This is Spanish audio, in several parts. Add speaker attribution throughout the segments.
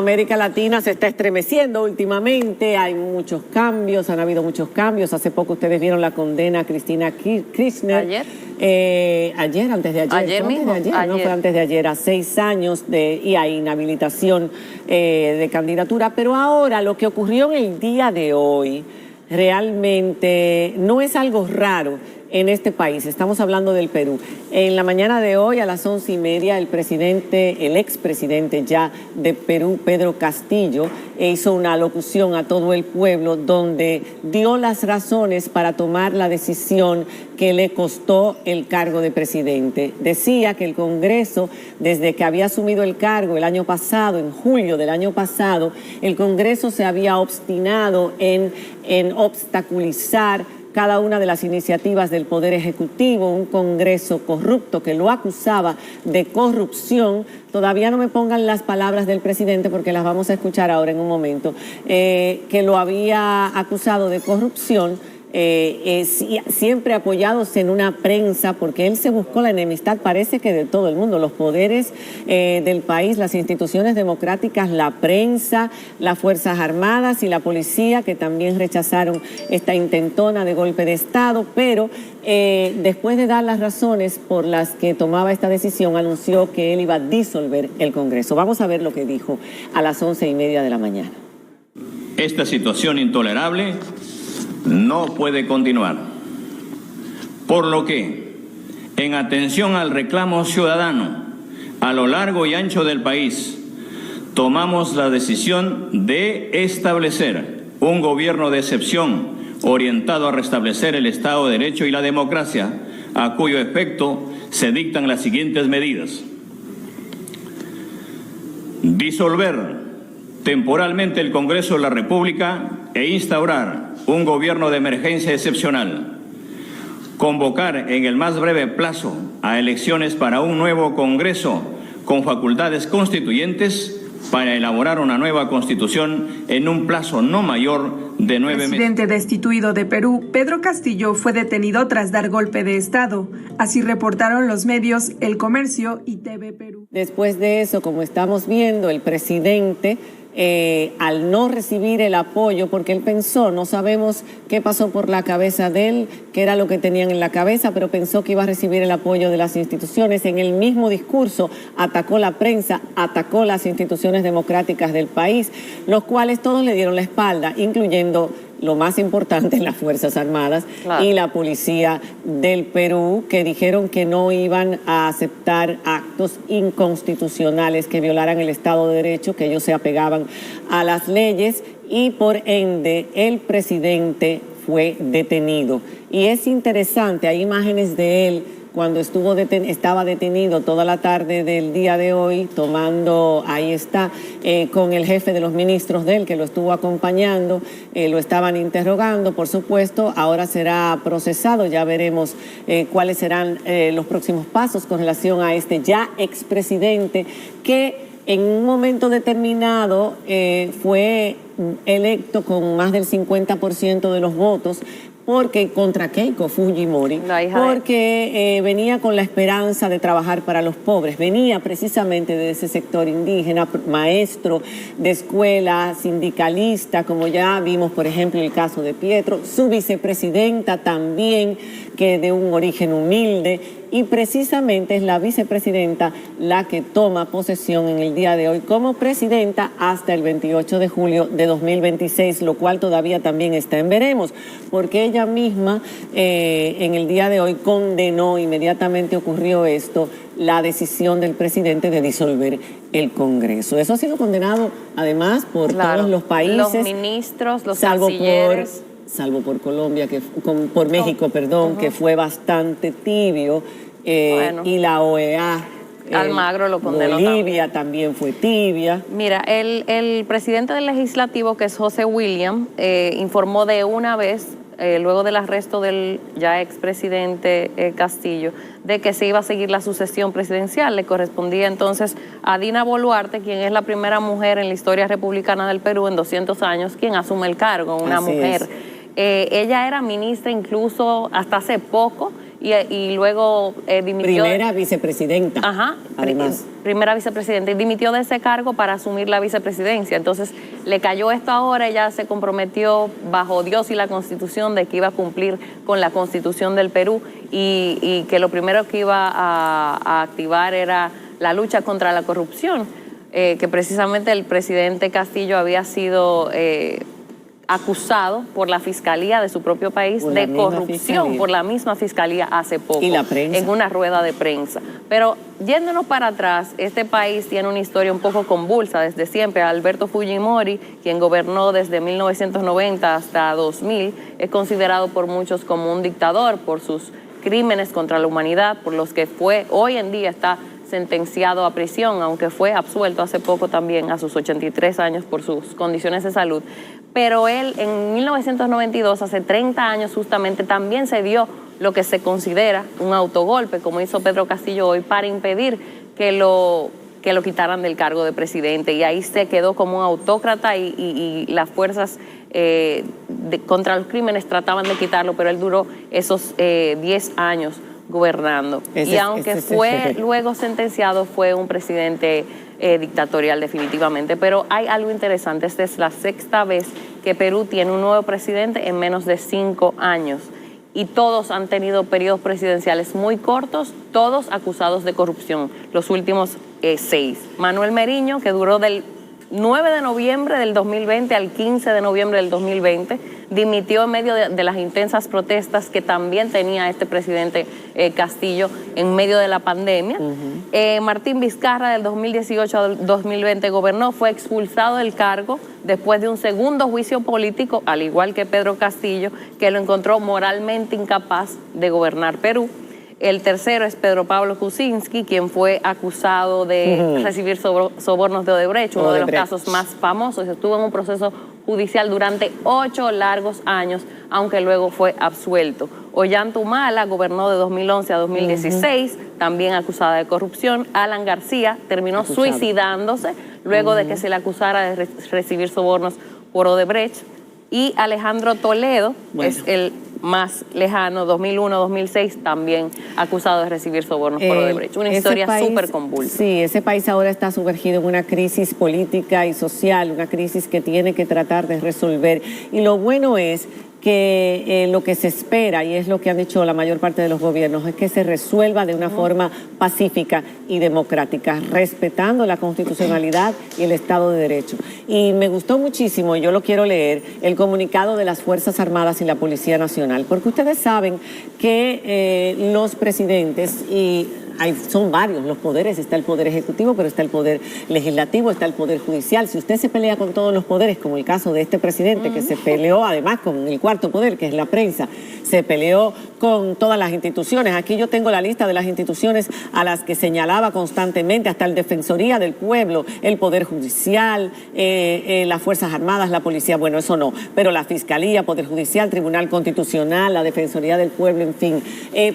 Speaker 1: América Latina se está estremeciendo últimamente, hay muchos cambios, han habido muchos cambios. Hace poco ustedes vieron la condena a Cristina Kirchner.
Speaker 2: ¿Ayer?
Speaker 1: Antes de ayer.
Speaker 2: Ayer mismo.
Speaker 1: No fue antes de ayer, a 6 años y a inhabilitación de candidatura. Pero ahora lo que ocurrió en el día de hoy realmente no es algo raro en este país. Estamos hablando del Perú. En la mañana de hoy, a las 11:30, el expresidente ya de Perú, Pedro Castillo, hizo una alocución a todo el pueblo donde dio las razones para tomar la decisión que le costó el cargo de presidente. Decía que el Congreso, desde que había asumido el cargo el año pasado, en julio del año pasado, el Congreso se había obstinado en obstaculizar cada una de las iniciativas del Poder Ejecutivo, un Congreso corrupto que lo acusaba de corrupción. Todavía no me pongan las palabras del presidente porque las vamos a escuchar ahora en un momento, que lo había acusado de corrupción. Siempre apoyados en una prensa, porque él se buscó la enemistad, parece que de todo el mundo, los poderes del país, las instituciones democráticas, la prensa, las Fuerzas Armadas y la policía, que también rechazaron esta intentona de golpe de Estado, pero después de dar las razones por las que tomaba esta decisión, anunció que él iba a disolver el Congreso. Vamos a ver lo que dijo a las 11:30 de la mañana.
Speaker 3: Esta situación intolerable no puede continuar, por lo que, en atención al reclamo ciudadano a lo largo y ancho del país, tomamos la decisión de establecer un gobierno de excepción orientado a restablecer el Estado de Derecho y la democracia, a cuyo efecto se dictan las siguientes medidas: disolver temporalmente el Congreso de la República e instaurar un gobierno de emergencia excepcional, convocar en el más breve plazo a elecciones para un nuevo Congreso con facultades constituyentes para elaborar una nueva constitución en un plazo no mayor de 9 meses.
Speaker 4: El presidente destituido de Perú, Pedro Castillo, fue detenido tras dar golpe de Estado. Así reportaron los medios El Comercio y TV Perú.
Speaker 1: Después de eso, como estamos viendo, el presidente, al no recibir el apoyo, porque él pensó, no sabemos qué pasó por la cabeza de él, qué era lo que tenían en la cabeza, pero pensó que iba a recibir el apoyo de las instituciones. En el mismo discurso atacó la prensa, atacó las instituciones democráticas del país, los cuales todos le dieron la espalda, incluyendo lo más importante, las Fuerzas Armadas, claro, y la policía del Perú, que dijeron que no iban a aceptar actos inconstitucionales que violaran el Estado de Derecho, que ellos se apegaban a las leyes, y por ende el presidente fue detenido. Y es interesante, hay imágenes de él cuando estaba detenido toda la tarde del día de hoy, ahí está, con el jefe de los ministros de él, que lo estuvo acompañando, lo estaban interrogando, por supuesto. Ahora será procesado, ya veremos cuáles serán los próximos pasos con relación a este ya expresidente, que en un momento determinado fue electo con más del 50% de los votos, porque contra Keiko Fujimori, porque venía con la esperanza de trabajar para los pobres, venía precisamente de ese sector indígena, maestro de escuela, sindicalista, como ya vimos, por ejemplo, el caso de Pietro, su vicepresidenta también, que de un origen humilde, y precisamente es la vicepresidenta la que toma posesión en el día de hoy como presidenta hasta el 28 de julio de 2026, lo cual todavía también está en veremos, porque ella misma en el día de hoy condenó, inmediatamente ocurrió esto, la decisión del presidente de disolver el Congreso. Eso ha sido condenado además por todos los países.
Speaker 2: Los ministros, los cancilleres.
Speaker 1: Salvo por Colombia, por México, perdón, que fue bastante tibio, y la OEA.
Speaker 2: Almagro lo condenó.
Speaker 1: Bolivia también fue tibia.
Speaker 2: Mira, el presidente del legislativo, que es José William, informó de una vez, luego del arresto del ya expresidente Castillo, de que se iba a seguir la sucesión presidencial. Le correspondía entonces a Dina Boluarte, quien es la primera mujer en la historia republicana del Perú en 200 años, quien asume el cargo, una mujer. Ella era ministra incluso hasta hace poco, y luego dimitió.
Speaker 1: Primera vicepresidenta.
Speaker 2: Ajá,
Speaker 1: además.
Speaker 2: Primera vicepresidenta, y dimitió de ese cargo para asumir la vicepresidencia. Entonces le cayó esto ahora, ella se comprometió bajo Dios y la Constitución de que iba a cumplir con la Constitución del Perú y que lo primero que iba a activar era la lucha contra la corrupción, que precisamente el presidente Castillo había sido acusado por la fiscalía de su propio país de corrupción, por la misma fiscalía hace poco,
Speaker 1: y la prensa,
Speaker 2: en una rueda de prensa. Pero yéndonos para atrás, este país tiene una historia un poco convulsa desde siempre. Alberto Fujimori, quien gobernó desde 1990 hasta 2000, es considerado por muchos como un dictador por sus crímenes contra la humanidad, por los que hoy en día está sentenciado a prisión, aunque fue absuelto hace poco también a sus 83 años por sus condiciones de salud. Pero él en 1992, hace 30 años justamente, también se dio lo que se considera un autogolpe, como hizo Pedro Castillo hoy, para impedir que lo quitaran del cargo de presidente. Y ahí se quedó como un autócrata y las fuerzas contra los crímenes trataban de quitarlo, pero él duró esos 10 años gobernando. Y aunque fue luego sentenciado, fue un presidente dictatorial definitivamente. Pero hay algo interesante, esta es la 6ª vez que Perú tiene un nuevo presidente en menos de 5 años. Y todos han tenido periodos presidenciales muy cortos, todos acusados de corrupción, los últimos 6. Manuel Meriño, que duró del 9 de noviembre del 2020 al 15 de noviembre del 2020, dimitió en medio de las intensas protestas que también tenía este presidente Castillo en medio de la pandemia. Martín Vizcarra, del 2018 al 2020 gobernó, fue expulsado del cargo después de un segundo juicio político, al igual que Pedro Castillo, que lo encontró moralmente incapaz de gobernar Perú. El tercero es Pedro Pablo Kuczynski, quien fue acusado de recibir sobornos de Odebrecht, uno de los casos más famosos. Estuvo en un proceso judicial durante 8 largos años, aunque luego fue absuelto. Ollanta Humala gobernó de 2011 a 2016, también acusada de corrupción. Alan García terminó suicidándose luego de que se le acusara de recibir sobornos por Odebrecht. Y Alejandro Toledo, es el más lejano, 2001-2006, también acusado de recibir sobornos por Odebrecht. Una historia súper convulsa.
Speaker 1: Sí, ese país ahora está sumergido en una crisis política y social, una crisis que tiene que tratar de resolver. Y lo bueno es que lo que se espera, y es lo que han dicho la mayor parte de los gobiernos, es que se resuelva de una forma pacífica y democrática, respetando la constitucionalidad y el Estado de Derecho. Y me gustó muchísimo, yo lo quiero leer, el comunicado de las Fuerzas Armadas y la Policía Nacional, porque ustedes saben que los presidentes son varios los poderes, está el poder ejecutivo, pero está el poder legislativo, está el poder judicial. Si usted se pelea con todos los poderes, como el caso de este presidente, que se peleó además con el cuarto poder, que es la prensa, se peleó con todas las instituciones. Aquí yo tengo la lista de las instituciones a las que señalaba constantemente, hasta el Defensoría del Pueblo, el Poder Judicial, las Fuerzas Armadas, la Policía, bueno, eso no, pero la Fiscalía, Poder Judicial, Tribunal Constitucional, la Defensoría del Pueblo, en fin.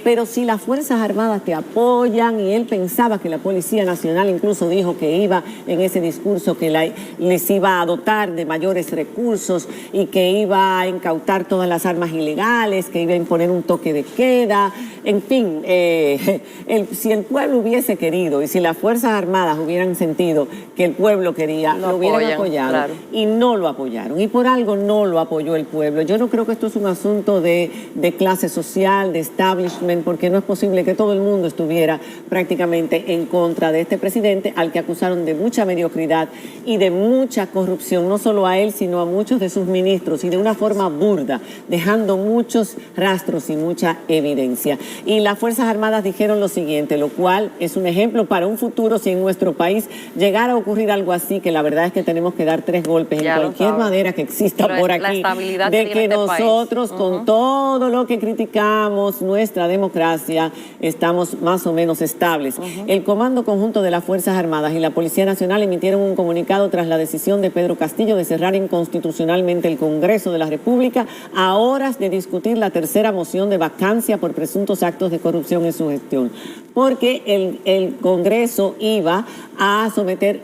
Speaker 1: Pero si las Fuerzas Armadas te apoyan, y él pensaba que la Policía Nacional incluso dijo que iba en ese discurso que les iba a dotar de mayores recursos y que iba a incautar todas las armas ilegales, que iba a imponer un toque de queda, en fin, si el pueblo hubiese querido y si las Fuerzas Armadas hubieran sentido que el pueblo quería, lo hubieran apoyado, claro. Y no lo apoyaron, y por algo no lo apoyó el pueblo. Yo no creo que esto es un asunto de clase social, de establishment, porque no es posible que todo el mundo estuviera prácticamente en contra de este presidente, al que acusaron de mucha mediocridad y de mucha corrupción, no solo a él, sino a muchos de sus ministros, y de una forma burda, dejando muchos rastros y mucha evidencia. Y las Fuerzas Armadas dijeron lo siguiente, lo cual es un ejemplo para un futuro si en nuestro país llegara a ocurrir algo así, que la verdad es que tenemos que dar 3 golpes en cualquier manera que exista por aquí, de que nosotros con todo lo que criticamos nuestra democracia estamos más o menos estables. El Comando Conjunto de las Fuerzas Armadas y la Policía Nacional emitieron un comunicado tras la decisión de Pedro Castillo de cerrar inconstitucionalmente el Congreso de la República a horas de discutir la tercera moción de vacancia por presuntos actos de corrupción en su gestión, porque el Congreso iba a someter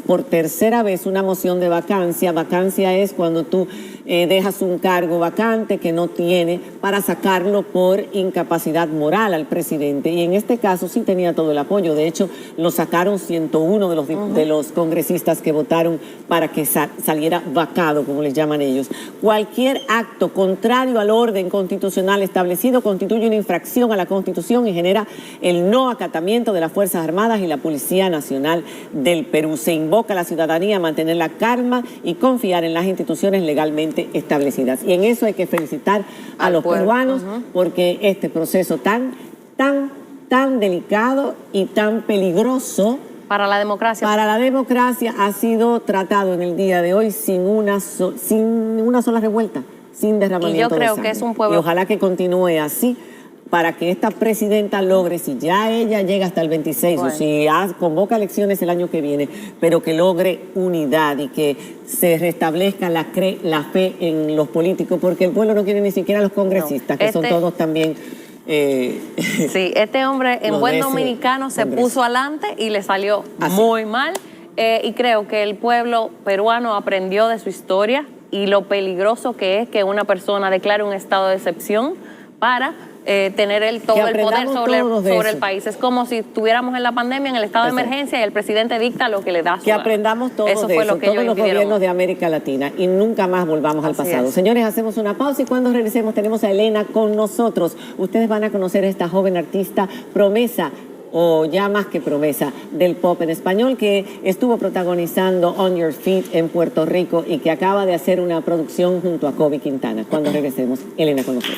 Speaker 1: por tercera vez una moción de vacancia. Vacancia es cuando tú dejas un cargo vacante que no tiene para sacarlo por incapacidad moral al presidente. Y en este caso sí tenía todo el apoyo. De hecho, lo sacaron 101 de los congresistas que votaron para que saliera vacado, como les llaman ellos. Cualquier acto contrario al orden constitucional establecido constituye una infracción a la Constitución y genera el no acatamiento de las Fuerzas Armadas y la Policía Nacional del Perú. Se invoca a la ciudadanía a mantener la calma y confiar en las instituciones legalmente establecidas. Y en eso hay que felicitar a los peruanos porque este proceso tan delicado y tan peligroso
Speaker 2: para la democracia
Speaker 1: ha sido tratado en el día de hoy sin una sola revuelta, sin derramamiento de sangre.
Speaker 2: Y yo creo que es un pueblo...
Speaker 1: Y ojalá que continúe así para que esta presidenta logre, si ya ella llega hasta el 26 o si convoca elecciones el año que viene, pero que logre unidad y que se restablezca la fe en los políticos, porque el pueblo no quiere ni siquiera a los congresistas, que son todos también...
Speaker 2: sí, este hombre en buen dominicano se puso adelante y le salió muy mal. Y creo que el pueblo peruano aprendió de su historia y lo peligroso que es que una persona declare un estado de excepción para tener todo el poder sobre el país. Es como si estuviéramos en la pandemia, en el estado de emergencia, y el presidente dicta lo que le da su
Speaker 1: Que aprendamos todos
Speaker 2: eso
Speaker 1: de
Speaker 2: fue
Speaker 1: eso,
Speaker 2: lo que
Speaker 1: todos los gobiernos de América Latina, y nunca más volvamos al pasado. Señores, hacemos una pausa y cuando regresemos tenemos a Elena con nosotros. Ustedes van a conocer a esta joven artista promesa, o ya más que promesa, del pop en español, que estuvo protagonizando On Your Feet en Puerto Rico y que acaba de hacer una producción junto a Kobe Quintana. Cuando regresemos, Elena con nosotros.